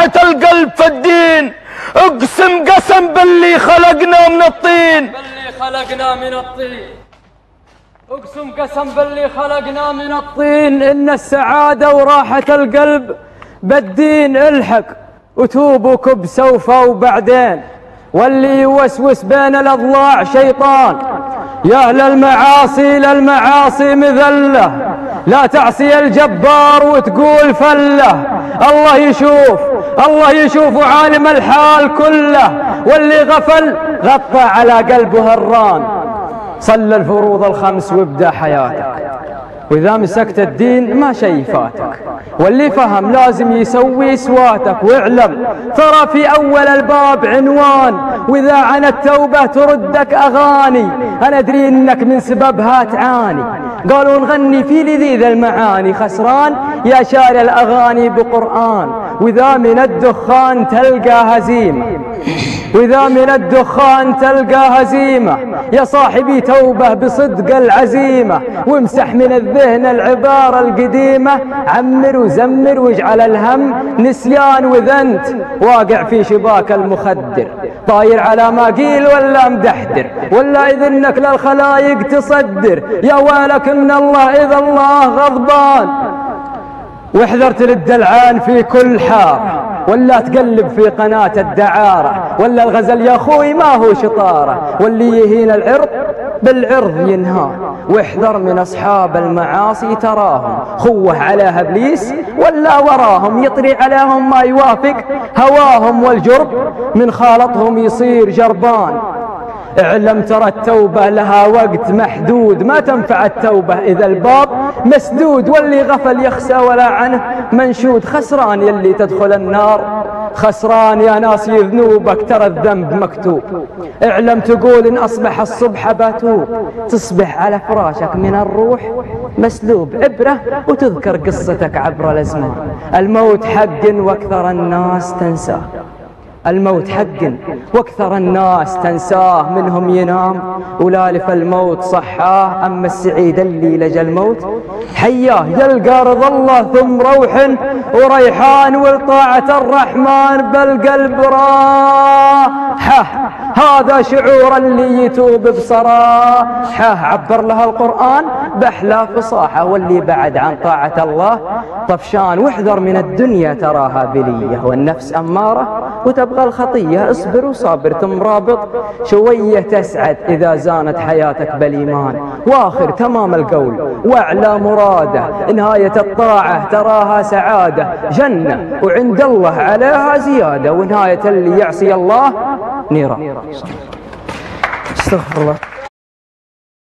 راحة القلب في الدين. اقسم قسم باللي خلقنا من الطين، اقسم قسم باللي خلقنا من الطين، إن السعادة وراحة القلب بالدين. الحق وتوب وكب سوف وبعدين، واللي يوسوس بين الأضلاع شيطان. يا أهل المعاصي للمعاصي مذلة، لا تعصي الجبار وتقول فله. الله يشوف عالم الحال كله، واللي غفل غطى على قلبه الران. صل الفروض الخمس وابدأ حياتك، وإذا مسكت الدين ما شي فاتك. واللي فهم لازم يسوي سواتك، واعلم ترى في أول الباب عنوان، وإذا عن التوبة تردك أغاني. أنا أدري إنك من سببها تعاني، قالوا نغني في لذيذ المعاني. خسران يا شاري الأغاني بقرآن، وإذا من الدخان تلقى هزيمة، وإذا من الدخان تلقى هزيمة. يا صاحبي توبة بصدق العزيمة، وامسح من الذهن العبارة القديمة. عمر وزمر واجعل الهم نسيان، وإذا انت واقع في شباك المخدر طاير على ما قيل ولا مدحدر، ولا إذ انك للخلايق تصدر. يا ويلك من الله إذا الله غضبان، واحذر تلد العين في كل حار، ولا تقلب في قناة الدعارة. ولا الغزل يا أخوي ما هو شطارة، واللي يهين العرض بالعرض ينهار. واحذر من أصحاب المعاصي تراهم خوه عليها إبليس، ولا وراهم يطري عليهم ما يوافق هواهم. والجرب من خالطهم يصير جربان. اعلم ترى التوبة لها وقت محدود، ما تنفع التوبة إذا الباب مسدود. واللي غفل يخسى ولا عنه منشود. خسران يلي تدخل النار، خسران يا ناس ذنوبك ترى الذنب مكتوب. اعلم تقول إن أصبح الصبح بتوب، تصبح على فراشك من الروح مسلوب. عبرة وتذكر قصتك عبر الأزمان. الموت حق واكثر الناس تنساه، الموت حق واكثر الناس تنساه. منهم ينام ولالف الموت صحاه، أما السعيد اللي لجى الموت حياه. يلقى رضا الله ثم روح وريحان، والطاعة الرحمن بالقلب راحة. هذا شعور اللي يتوب بصراحة، عبر له القرآن بأحلى فصاحة. واللي بعد عن طاعة الله طفشان، واحذر من الدنيا تراها بلية، والنفس أمارة وتبغى الخطية. اصبر وصابر ثم رابط شوية تسعد، إذا زانت حياتك بالإيمان. واخر تمام القول واعلى مراده، نهاية الطاعة تراها سعادة جنة، وعند الله عليها زيادة. ونهاية اللي يعصي الله نيران. استغفر الله.